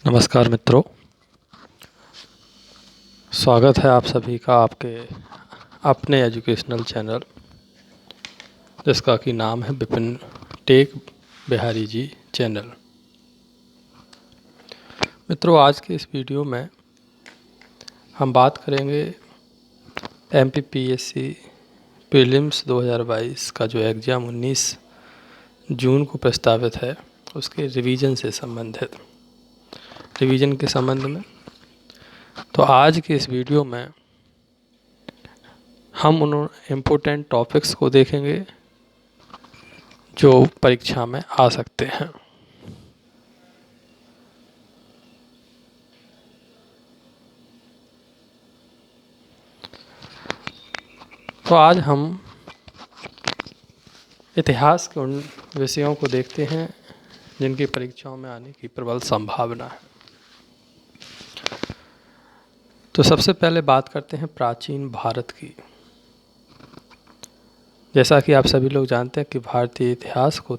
नमस्कार मित्रों, स्वागत है आप सभी का आपके अपने एजुकेशनल चैनल जिसका कि नाम है विपिन टेक बिहारी जी चैनल। मित्रों, आज के इस वीडियो में हम बात करेंगे MPPSC प्रीलिम्स 2022 का जो एग्ज़ाम 19 जून को प्रस्तावित है उसके रिवीजन से संबंधित रिवीजन के संबंध में। तो आज के इस वीडियो में हम उन इम्पोर्टेंट टॉपिक्स को देखेंगे जो परीक्षा में आ सकते हैं। तो आज हम इतिहास के उन विषयों को देखते हैं जिनकी परीक्षाओं में आने की प्रबल संभावना है। तो सबसे पहले बात करते हैं प्राचीन भारत की। जैसा कि आप सभी लोग जानते हैं कि भारतीय इतिहास को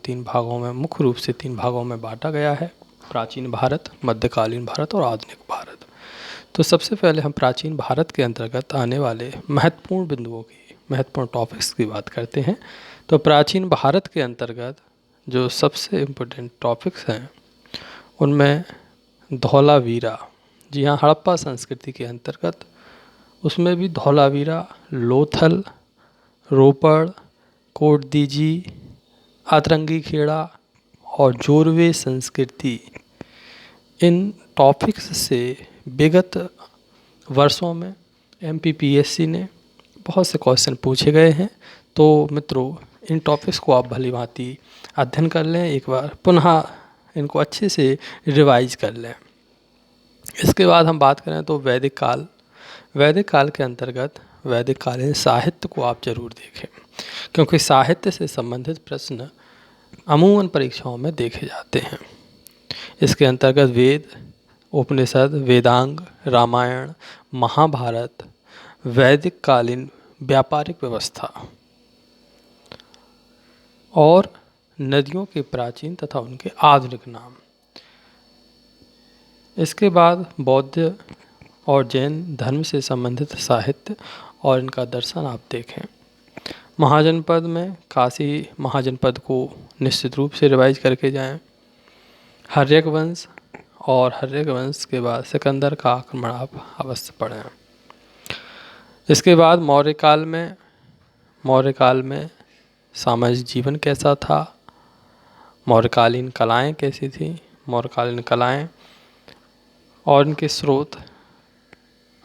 मुख्य रूप से तीन भागों में बांटा गया है: प्राचीन भारत, मध्यकालीन भारत और आधुनिक भारत। तो सबसे पहले हम प्राचीन भारत के अंतर्गत आने वाले महत्वपूर्ण टॉपिक्स की बात करते हैं। तो प्राचीन भारत के अंतर्गत जो सबसे इम्पोर्टेंट टॉपिक्स हैं उनमें धौलावीरा, जी हाँ, हड़प्पा संस्कृति के अंतर्गत उसमें भी धौलावीरा, लोथल, रोपड़, कोटदीजी, अतरंगी खेड़ा और जोरवे संस्कृति, इन टॉपिक्स से विगत वर्षों में MPPSC ने बहुत से क्वेश्चन पूछे गए हैं। तो मित्रों, इन टॉपिक्स को आप भली भांति अध्ययन कर लें, एक बार पुनः इनको अच्छे से रिवाइज कर लें। इसके बाद हम बात करें तो वैदिक काल के अंतर्गत वैदिककालीन साहित्य को आप जरूर देखें, क्योंकि साहित्य से संबंधित प्रश्न अमूमन परीक्षाओं में देखे जाते हैं। इसके अंतर्गत वेद, उपनिषद, वेदांग, रामायण, महाभारत, वैदिक कालीन व्यापारिक व्यवस्था और नदियों के प्राचीन तथा उनके आधुनिक नाम। इसके बाद बौद्ध और जैन धर्म से संबंधित साहित्य और इनका दर्शन आप देखें। महाजनपद में काशी महाजनपद को निश्चित रूप से रिवाइज करके जाएं। हर्यक वंश और हर्यक वंश के बाद सिकंदर का आक्रमण आप अवश्य पढ़ें। इसके बाद मौर्य काल में सामाजिक जीवन कैसा था, मौर्यकालीन कलाएं कैसी थी, मौर्यकालीन कलाएं और इनके स्रोत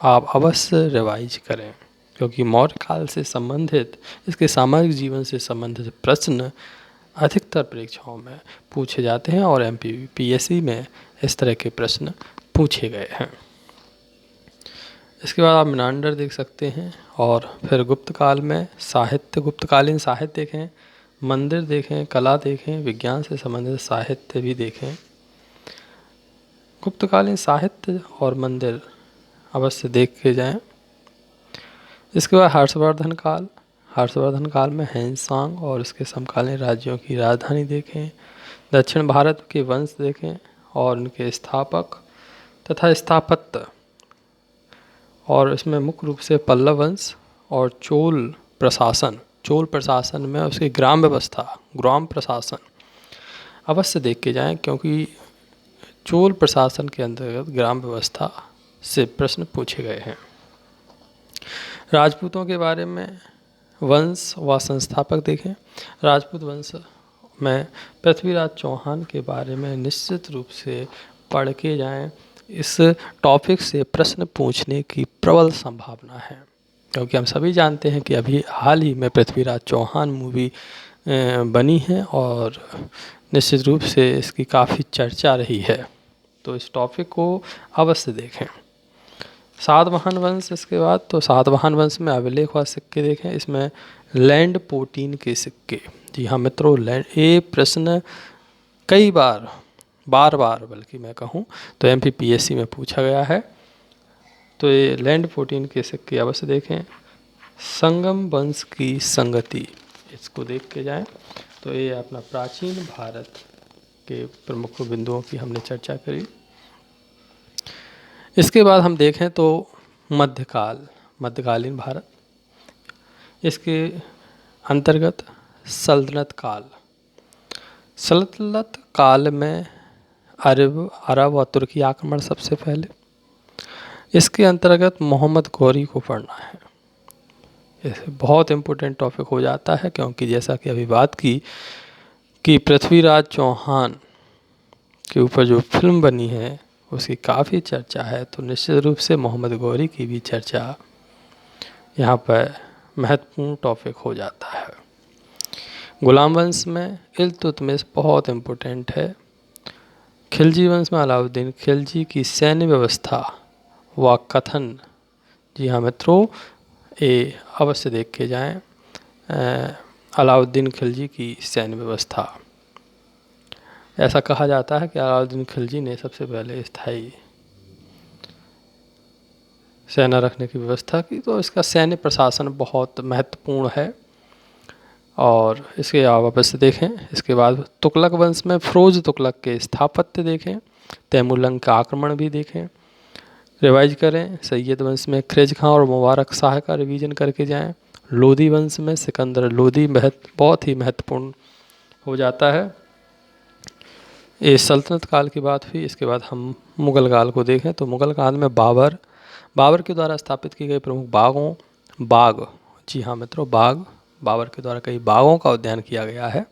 आप अवश्य रिवाइज करें, क्योंकि मौर्य काल से संबंधित इसके सामाजिक जीवन से संबंधित प्रश्न अधिकतर परीक्षाओं में पूछे जाते हैं और MPPSC में इस तरह के प्रश्न पूछे गए हैं। इसके बाद आप मीनांडर देख सकते हैं और फिर गुप्तकालीन साहित्य देखें, मंदिर देखें, कला देखें, विज्ञान से संबंधित साहित्य भी देखें। गुप्तकालीन साहित्य और मंदिर अवश्य देख के जाएं। इसके बाद हर्षवर्धन काल में हैनसांग और उसके समकालीन राज्यों की राजधानी देखें। दक्षिण भारत के वंश देखें और उनके स्थापक तथा स्थापत्य, और इसमें मुख्य रूप से पल्लव वंश और चोल प्रशासन में उसकी ग्राम प्रशासन अवश्य देख के जाएं, क्योंकि चोल प्रशासन के अंतर्गत ग्राम व्यवस्था से प्रश्न पूछे गए हैं। राजपूतों के बारे में वंश व संस्थापक देखें। राजपूत वंश में पृथ्वीराज चौहान के बारे में निश्चित रूप से पढ़ के जाएं। इस टॉपिक से प्रश्न पूछने की प्रबल संभावना है, क्योंकि हम सभी जानते हैं कि अभी हाल ही में पृथ्वीराज चौहान मूवी बनी है और निश्चित रूप से इसकी काफ़ी चर्चा रही है। तो इस टॉपिक को अवश्य देखें। सातवाहन वंश, इसके बाद तो सातवाहन वंश में अभिलेख व सिक्के देखें। इसमें लैंड पोर्टीन के सिक्के, जी हाँ मित्रों, ये प्रश्न कई बार बल्कि मैं कहूँ तो MPPSC में पूछा गया है। तो ये लैंड पोर्टीन के सिक्के अवश्य देखें। संगम वंश की संगति, इसको देख के जाएं। तो ये अपना प्राचीन भारत के प्रमुख बिंदुओं की हमने चर्चा करी। इसके बाद हम देखें तो मध्यकालीन भारत, इसके अंतर्गत सल्तनत काल में अरब और तुर्की आक्रमण सबसे पहले। इसके अंतर्गत मोहम्मद गौरी को पढ़ना है। ये बहुत इम्पोर्टेंट टॉपिक हो जाता है, क्योंकि जैसा कि अभी बात की कि पृथ्वीराज चौहान के ऊपर जो फिल्म बनी है उसकी काफ़ी चर्चा है, तो निश्चित रूप से मोहम्मद गौरी की भी चर्चा यहाँ पर महत्वपूर्ण टॉपिक हो जाता है। गुलाम वंश में इल्तुतमिश बहुत इम्पोर्टेंट है। खिलजी वंश में अलाउद्दीन खिलजी की सैन्य व्यवस्था व कथन, जी हाँ मित्रों, ये अवश्य देख के जाएं। अलाउद्दीन खिलजी की सैन्य व्यवस्था, ऐसा कहा जाता है कि अलाउद्दीन खिलजी ने सबसे पहले स्थायी सेना रखने की व्यवस्था की, तो इसका सैन्य प्रशासन बहुत महत्वपूर्ण है। और इसके अलावा बस देखें, इसके बाद तुगलक वंश में फिरोज तुगलक के स्थापत्य देखें, तैमूरलंग का आक्रमण भी देखें, रिवाइज करें। सैयद वंश में ख़िज़्र खां और मुबारक शाह का रिवीजन करके जाएं। लोधी वंश में सिकंदर लोधी बहुत ही महत्वपूर्ण हो जाता है। ये सल्तनत काल की बात हुई। इसके बाद हम मुग़ल काल को देखें तो मुग़ल काल में बाबर के द्वारा स्थापित की गई प्रमुख बाग, जी हाँ मित्रों, बाबर के द्वारा कई बागों का उद्यान किया गया है,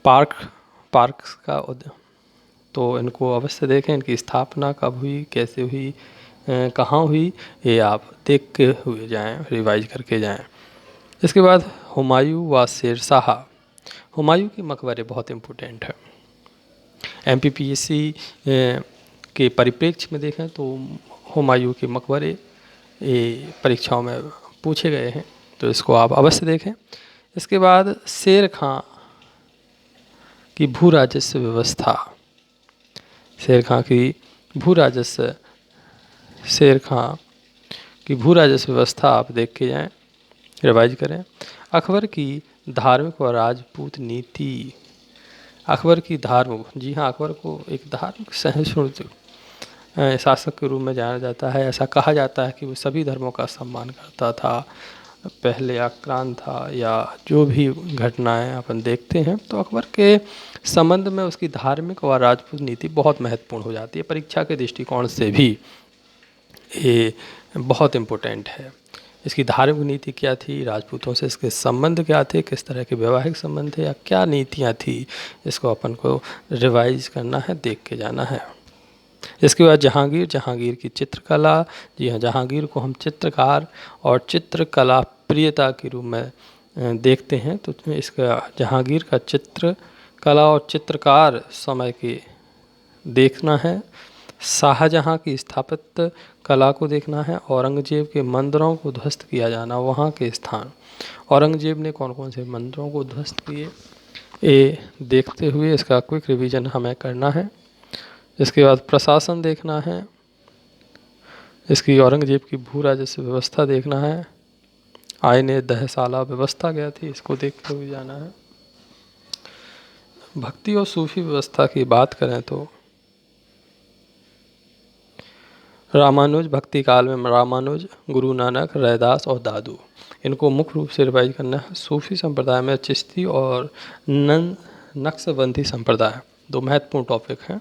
पार्क्स का उद्यान, तो इनको अवश्य देखें। इनकी स्थापना कब हुई, कैसे हुई, कहाँ हुई, ये आप देख के हुए जाएँ, रिवाइज करके जाएँ। इसके बाद हुमायूं व शेरशाह। हुमायूं के मकबरे बहुत इम्पोर्टेंट है। MPPSC के परिप्रेक्ष्य में देखें तो हुमायूं के मकबरे ये परीक्षाओं में पूछे गए हैं, तो इसको आप अवश्य देखें। इसके बाद शेर खां की भू राजस्व व्यवस्था, शेर खां की भू राजस्व व्यवस्था आप देख के जाएं, रिवाइज करें। अकबर की धार्मिक और राजपूत नीति, अकबर की धार्मिक, जी हाँ, अकबर को एक धार्मिक सहिष्णु शासक के रूप में जाना जाता है। ऐसा कहा जाता है कि वो सभी धर्मों का सम्मान करता था। पहले आक्रांत था या जो भी घटनाएं अपन देखते हैं, तो अकबर के संबंध में उसकी धार्मिक और राजपूत नीति बहुत महत्वपूर्ण हो जाती है। परीक्षा के दृष्टिकोण से भी ये बहुत इम्पोर्टेंट है। इसकी धार्मिक नीति क्या थी, राजपूतों से इसके संबंध क्या थे, किस तरह के वैवाहिक संबंध थे या क्या नीतियाँ थी, इसको अपन को रिवाइज करना है, देख के जाना है। इसके बाद जहांगीर की चित्रकला, जी हाँ, जहांगीर को हम चित्रकार और चित्रकला प्रियता के रूप में देखते हैं, तो इसका जहांगीर का चित्रकला और चित्रकार समय के देखना है। शाहजहां की स्थापत्य कला को देखना है। औरंगजेब के मंदिरों को ध्वस्त किया जाना, वहाँ के स्थान, औरंगजेब ने कौन कौन से मंदिरों को ध्वस्त किए, ये देखते हुए इसका क्विक रिवीजन हमें करना है। इसके बाद प्रशासन देखना है, इसकी औरंगजेब की भू राजस्व व्यवस्था देखना है। आईने दहसाला व्यवस्था क्या थी, इसको देखते हुए जाना है। भक्ति और सूफी व्यवस्था की बात करें तो रामानुज, भक्ति काल में रामानुज, गुरु नानक, रैदास और दादू, इनको मुख्य रूप से रिवाइज करना है। सूफी संप्रदाय में चिश्ती और नक्शबंदी संप्रदाय दो महत्वपूर्ण टॉपिक हैं।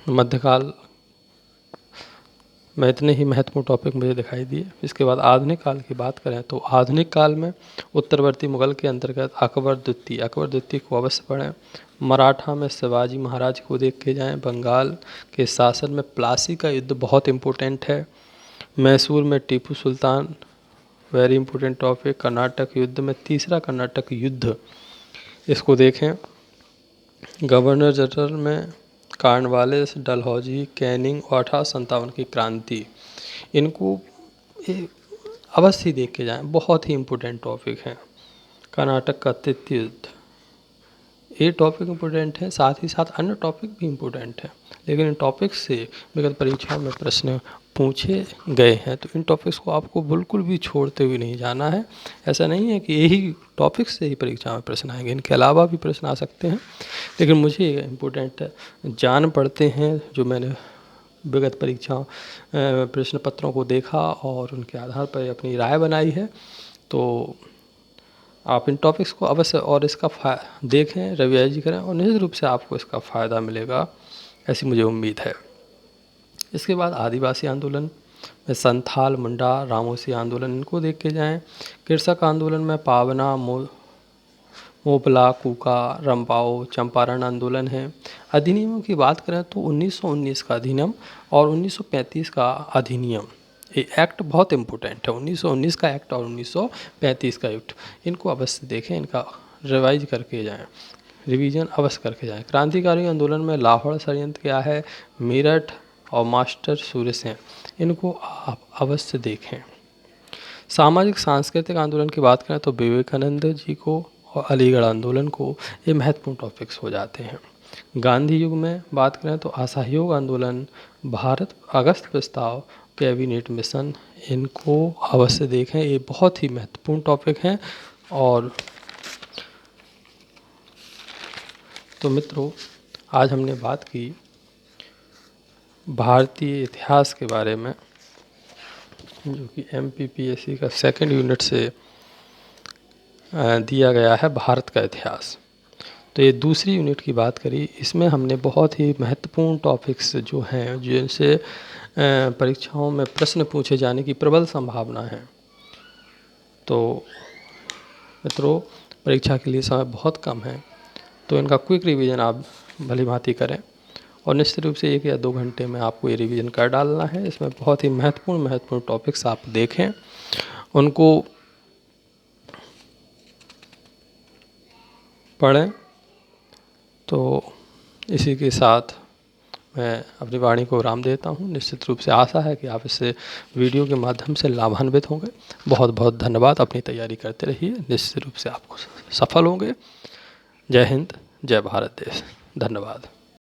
मध्यकाल में इतने ही महत्वपूर्ण टॉपिक मुझे दिखाई दिए। इसके बाद आधुनिक काल की बात करें तो आधुनिक काल में उत्तरवर्ती मुगल के अंतर्गत अकबर द्वितीय को अवश्य पढ़ें। मराठा में शिवाजी महाराज को देख के जाएं। बंगाल के शासन में प्लासी का युद्ध बहुत इम्पोर्टेंट है। मैसूर में Tipu Sultan, very important topic. Karnataka युद्ध में तीसरा कर्नाटक युद्ध, इसको देखें। गवर्नर जनरल में कार्नवालिस, डलहौजी, कैनिंग और 1857 की क्रांति, इनको अवश्य देख के जाएं, बहुत ही इम्पोर्टेंट टॉपिक हैं। कर्नाटक का तृतीय युद्ध, ये टॉपिक इम्पोर्टेंट है, साथ ही साथ अन्य टॉपिक भी इम्पोर्टेंट है, लेकिन इन टॉपिक से विगत परीक्षाओं में प्रश्न पूछे गए हैं, तो इन टॉपिक्स को आपको बिल्कुल भी छोड़ते हुए नहीं जाना है। ऐसा नहीं है कि यही टॉपिक्स से ही परीक्षा में प्रश्न आएंगे, इनके अलावा भी प्रश्न आ सकते हैं। लेकिन मुझे इम्पोर्टेंट जान पड़ते हैं जो मैंने विगत परीक्षा प्रश्न पत्रों को देखा और उनके आधार पर अपनी राय बनाई है। तो आप इन टॉपिक्स को अवश्य और इसका देखें, रिवाइज करें और निश्चित रूप से आपको इसका फ़ायदा मिलेगा, ऐसी मुझे उम्मीद है। इसके बाद आदिवासी आंदोलन में संथाल, मुंडा, रामोसी आंदोलन, इनको देख के जाएं। कृषक आंदोलन में पावना, मोपला, कूका, रंपाओ, चंपारण आंदोलन है। अधिनियमों की बात करें तो 1919 का अधिनियम और 1935 का अधिनियम, ये एक्ट बहुत इम्पोर्टेंट है। 1919 का एक्ट और 1935 का एक्ट, इनको अवश्य देखें, इनका रिवाइज करके जाएं, रिवीजन अवश्य करके जाएं। क्रांतिकारी आंदोलन में लाहौर षड्यंत्र क्या है, मेरठ और मास्टर सूर्य सेन, इनको आप अवश्य देखें। सामाजिक सांस्कृतिक आंदोलन की बात करें तो विवेकानंद जी को और अलीगढ़ आंदोलन को, ये महत्वपूर्ण टॉपिक्स हो जाते हैं। गांधी युग में बात करें तो असहयोग आंदोलन, भारत अगस्त प्रस्ताव, कैबिनेट मिशन, इनको अवश्य देखें, ये बहुत ही महत्वपूर्ण टॉपिक हैं। और तो मित्रों, आज हमने बात की भारतीय इतिहास के बारे में, जो कि MPPSC का सेकंड यूनिट से दिया गया है, भारत का इतिहास। तो ये दूसरी यूनिट की बात करी, इसमें हमने बहुत ही महत्वपूर्ण टॉपिक्स जो हैं, जिनसे परीक्षाओं में प्रश्न पूछे जाने की प्रबल संभावना है। तो मित्रों, परीक्षा के लिए समय बहुत कम है, तो इनका क्विक रिवीजन आप भली भांति करें और निश्चित रूप से 1 या 2 घंटे में आपको ये रिवीजन कर डालना है। इसमें बहुत ही महत्वपूर्ण टॉपिक्स आप देखें, उनको पढ़ें। तो इसी के साथ मैं अपनी वाणी को विराम देता हूँ। निश्चित रूप से आशा है कि आप इससे वीडियो के माध्यम से लाभान्वित होंगे। बहुत बहुत धन्यवाद। अपनी तैयारी करते रहिए, निश्चित रूप से आपको सफल होंगे। जय हिंद, जय भारत देश। धन्यवाद।